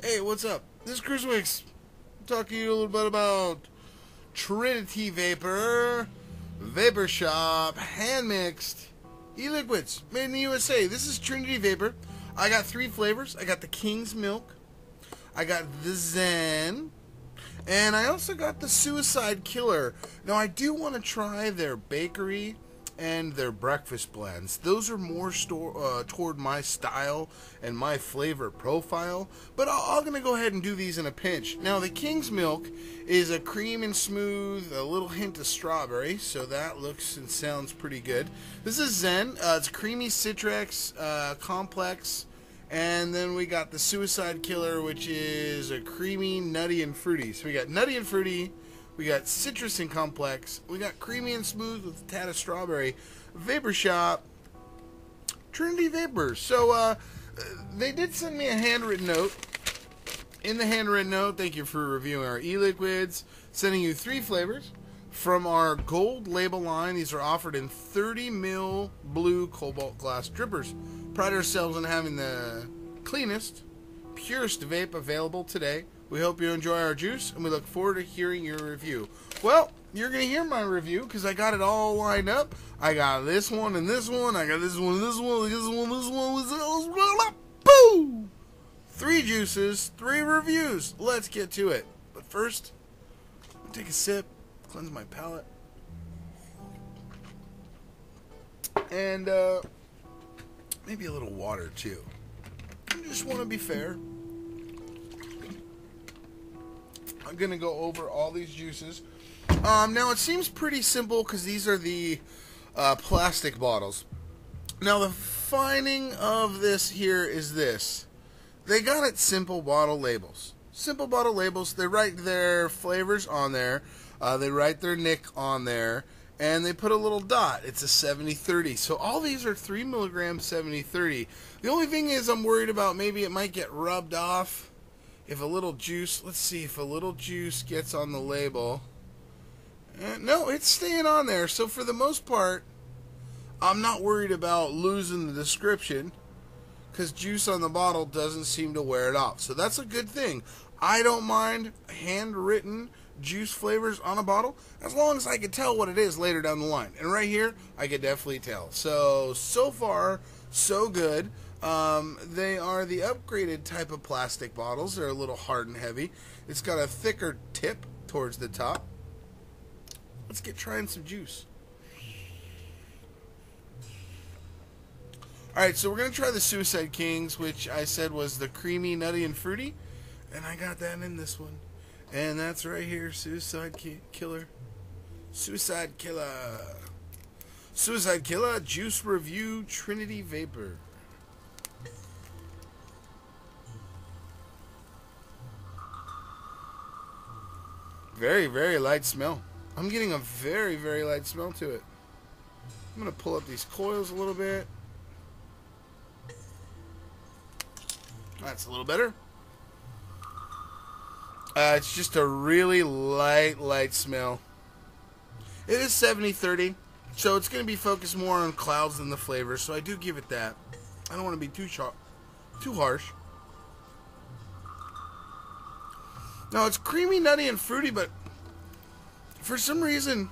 Hey, what's up? This is Chris Wicks. I'm talking to you a little bit about Trinity Vapor, Vapor Shop, hand mixed e-liquids made in the USA. This is Trinity Vapor. I got 3 flavors. I got the King's Milk, I got the Zen, and I also got the Suicide Killer. Now, I do want to try their bakery and their breakfast blends. Those are more toward my style and my flavor profile, but I'm going to go ahead and do these in a pinch. Now, the King's Milk is a cream and smooth, a little hint of strawberry, so that looks and sounds pretty good. This is Zen. It's creamy citrus complex. And then we got the Suicide Killer, which is a creamy, nutty, and fruity. So we got nutty and fruity, we got citrus and complex, we got creamy and smooth with a tad of strawberry. Vapor Shop, Trinity Vapor. So they did send me a handwritten note. In the handwritten note, thank you for reviewing our e-liquids, sending you 3 flavors from our gold label line. These are offered in 30 ml blue cobalt glass drippers. Pride ourselves on having the cleanest, purest vape available today. We hope you enjoy our juice, and we look forward to hearing your review. Well, you're going to hear my review because I got it all lined up. I got this one and this one. I got this one, this one, this one, this one. Boom! 3 juices, 3 reviews. Let's get to it. But first, I'll take a sip, cleanse my palate. And maybe a little water too. I just want to be fair. I'm going to go over all these juices. Now, it seems pretty simple because these are the plastic bottles. Now, the finding of this here is this. They got it simple bottle labels. Simple bottle labels. They write their flavors on there. They write their nick on there. And they put a little dot. It's a 70-30. So all these are 3 milligram 70-30. The only thing is I'm worried about maybe it might get rubbed off. If a little juice, let's see if a little juice gets on the label. No, it's staying on there. So for the most part, I'm not worried about losing the description because juice on the bottle doesn't seem to wear it off. So that's a good thing. I don't mind handwritten juice flavors on a bottle as long as I can tell what it is later down the line. And right here, I can definitely tell. So far, so good. They are the upgraded type of plastic bottles. They're a little hard and heavy. It's got a thicker tip towards the top. Let's get trying some juice. Alright, so we're going to try the Suicide Kings, which I said was the creamy, nutty, and fruity. And I got that in this one. And that's right here, Suicide Killer. Suicide Killer. Suicide Killer Juice Review Trinity Vapor. Very, very light smell. I'm getting a very, very light smell to it. I'm going to pull up these coils a little bit. That's a little better. It's just a really light smell. It is 70-30, so it's going to be focused more on clouds than the flavor, so I do give it that. I don't want to be too harsh. Now, it's creamy, nutty, and fruity, but for some reason,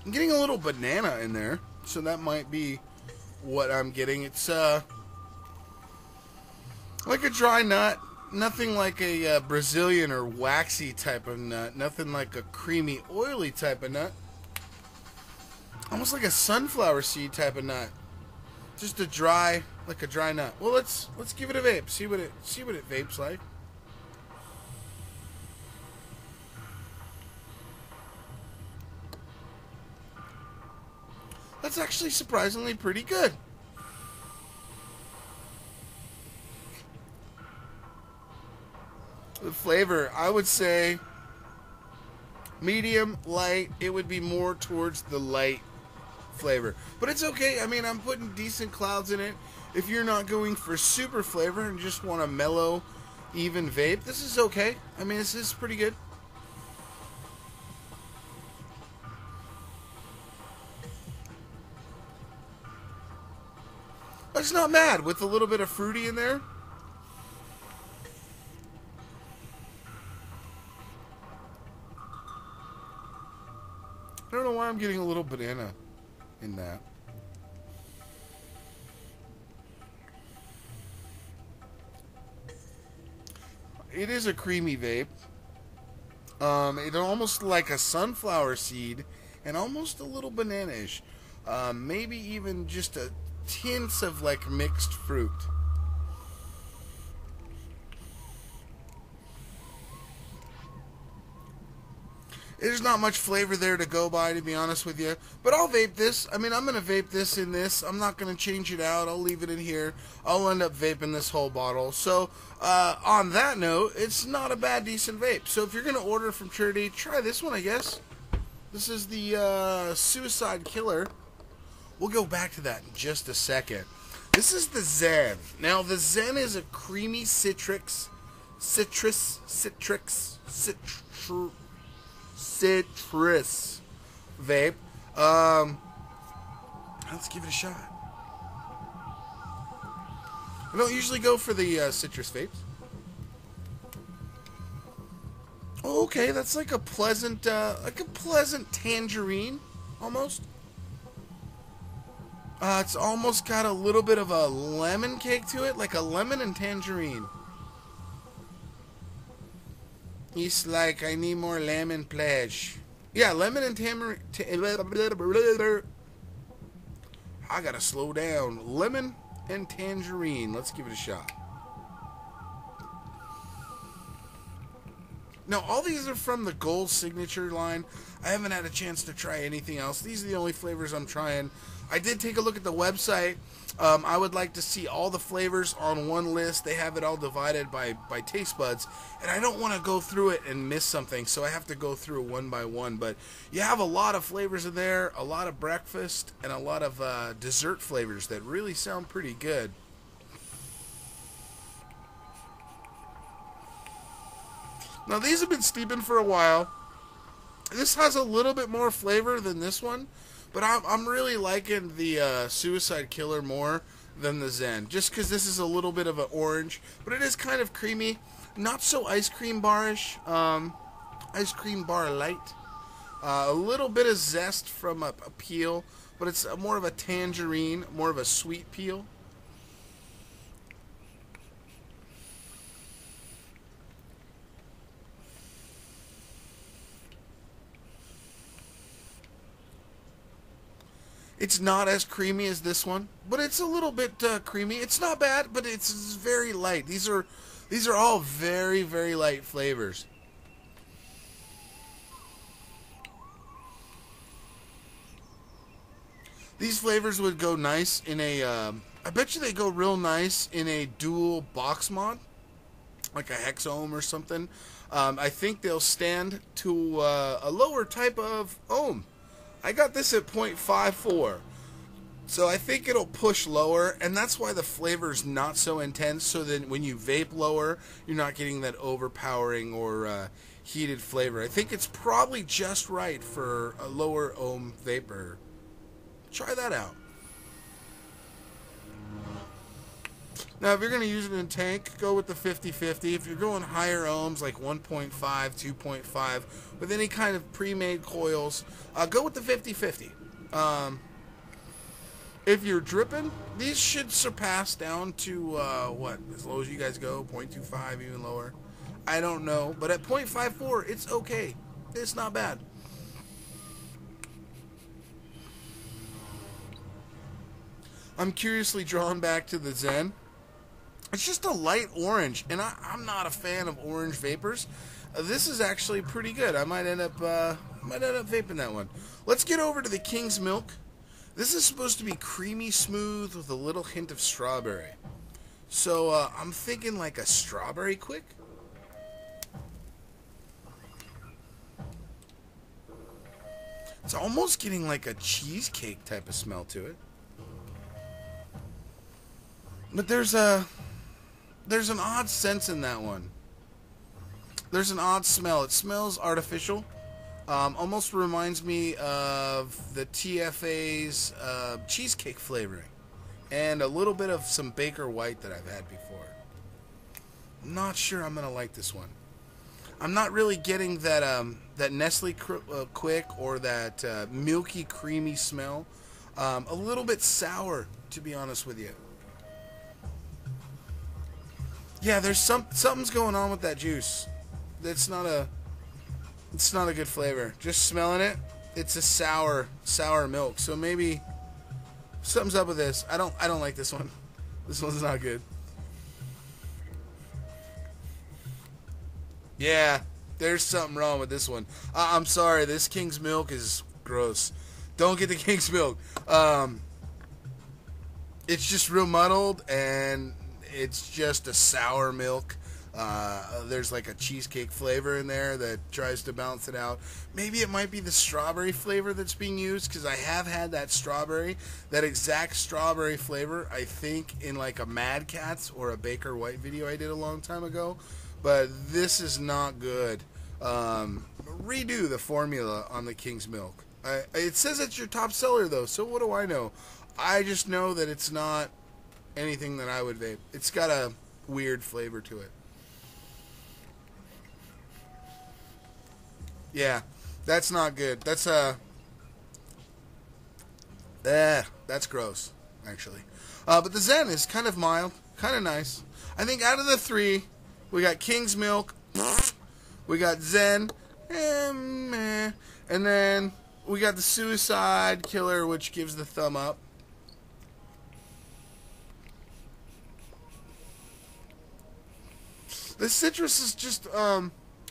I'm getting a little banana in there, so that might be what I'm getting. It's like a dry nut. Nothing like a Brazilian or waxy type of nut. Nothing like a creamy, oily type of nut. Almost like a sunflower seed type of nut. Just a dry, like a dry nut. Well, let's give it a vape. See what it vapes like. That's actually surprisingly pretty good. The flavor, I would say medium, light. It would be more towards the light flavor. But it's okay. I mean, I'm putting decent clouds in it. If you're not going for super flavor and just want a mellow, even vape, this is okay. I mean, this is pretty good. It's not bad with a little bit of fruity in there. why I'm getting a little banana in that. It is a creamy vape. It's almost like a sunflower seed and almost a little banana-ish. Maybe even just a tints of like mixed fruit. There's not much flavor there to go by, to be honest with you. But I'll vape this. I mean, I'm going to vape this in this. I'm not going to change it out. I'll leave it in here. I'll end up vaping this whole bottle. So, on that note, it's not a bad, decent vape. So if you're going to order from Trinity, try this one, I guess. This is the Suicide Killer. We'll go back to that in just a second. This is the Zen. Now, the Zen is a creamy citrus vape. Let's give it a shot. I don't usually go for the citrus vapes. Oh, okay, that's like a pleasant tangerine, almost. It's almost got a little bit of a lemon cake to it, like a lemon and tangerine. It's like, I need more lemon pledge. Yeah, lemon and tamarind. I gotta slow down. Lemon and tangerine. Let's give it a shot. Now, all these are from the Gold Signature line. I haven't had a chance to try anything else. These are the only flavors I'm trying. I did take a look at the website. I would like to see all the flavors on one list. They have it all divided by taste buds. And I don't want to go through it and miss something, so I have to go through one by one. But you have a lot of flavors in there, a lot of breakfast, and a lot of dessert flavors that really sound pretty good. Now, these have been steeping for a while. This has a little bit more flavor than this one, but I'm really liking the Suicide Killer more than the Zen, just because this is a little bit of an orange, but it is kind of creamy, not so ice cream bar-ish, ice cream bar light, a little bit of zest from a peel, but it's more of a tangerine, more of a sweet peel. It's not as creamy as this one, but it's a little bit creamy. It's not bad, but it's very light. These are all very, very light flavors. These flavors would go nice in a, I bet you they go real nice in a dual box mod, like a hex ohm or something. I think they'll stand to a lower type of ohm. I got this at 0.54, so I think it'll push lower, and that's why the flavor's not so intense, so that when you vape lower, you're not getting that overpowering or heated flavor. I think it's probably just right for a lower ohm vapor. Try that out. Now, if you're going to use it in a tank, go with the 50-50. If you're going higher ohms, like 1.5, 2.5, with any kind of pre-made coils, go with the 50-50. If you're dripping, these should surpass down to, what, as low as you guys go, 0.25, even lower. I don't know, but at 0.54, it's okay. It's not bad. I'm curiously drawn back to the Zen. It's just a light orange, and I'm not a fan of orange vapors. This is actually pretty good. I might end up vaping that one. Let's get over to the King's Milk. This is supposed to be creamy smooth with a little hint of strawberry. So I'm thinking like a strawberry quick. It's almost getting like a cheesecake type of smell to it. But there's an odd sense in that one. There's an odd smell. It smells artificial. Almost reminds me of the TFA's cheesecake flavoring. And a little bit of some Baker White that I've had before. I'm not sure I'm going to like this one. I'm not really getting that that Nestle Quick or that milky creamy smell. A little bit sour, to be honest with you. Yeah, there's something's going on with that juice. It's not a good flavor. Just smelling it, it's a sour milk. So maybe something's up with this. I don't like this one. This one's not good. Yeah, there's something wrong with this one. I'm sorry, this King's Milk is gross. Don't get the King's Milk. It's just real muddled, and it's just a sour milk. There's like a cheesecake flavor in there that tries to balance it out. Maybe it might be the strawberry flavor that's being used, because I have had that exact strawberry flavor, I think, in like a Mad Catz or a Baker White video I did a long time ago. But this is not good. Redo the formula on the King's Milk. It says it's your top seller, though, so what do I know? I just know that it's not anything that I would vape. It's got a weird flavor to it. Yeah, that's not good. That's gross, actually. But the Zen is kind of mild, kind of nice. I think out of the three, we got King's Milk, we got Zen, and then we got the Suicide Killer, which gives the thumb up. The citrus is just,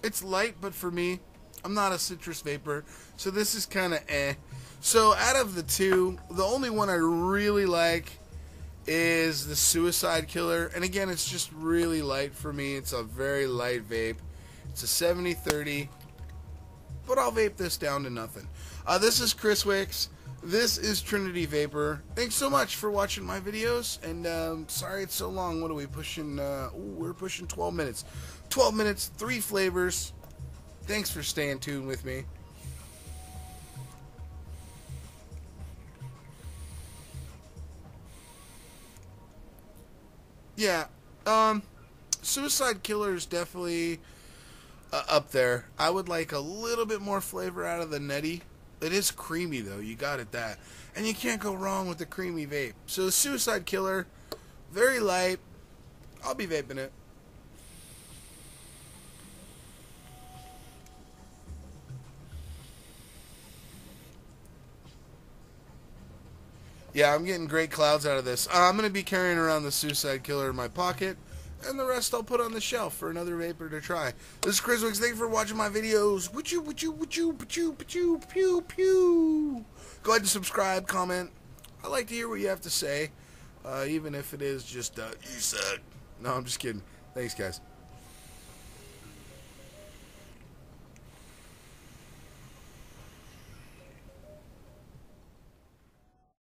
it's light, but for me, I'm not a citrus vapor, so this is kind of eh. So out of the two, the only one I really like is the Suicide Killer, and again, it's just really light for me. It's a very light vape. It's a 70-30, but I'll vape this down to nothing. This is Chris Wicks. This is Trinity Vapor. Thanks so much for watching my videos, and sorry it's so long. What are we pushing? We're pushing 12 minutes. 12 minutes, 3 flavors. Thanks for staying tuned with me. Yeah, Suicide Killer is definitely up there. I would like a little bit more flavor out of the nutty. It is creamy, though. You got it, that. And you can't go wrong with the creamy vape. So, Suicide Killer, very light. I'll be vaping it. Yeah, I'm getting great clouds out of this. I'm going to be carrying around the Suicide Killer in my pocket, and the rest I'll put on the shelf for another vapor to try. This is Chris Wicks. Thank you for watching my videos. Pew. Go ahead and subscribe, comment. I like to hear what you have to say, even if it is just, you suck. No, I'm just kidding. Thanks, guys.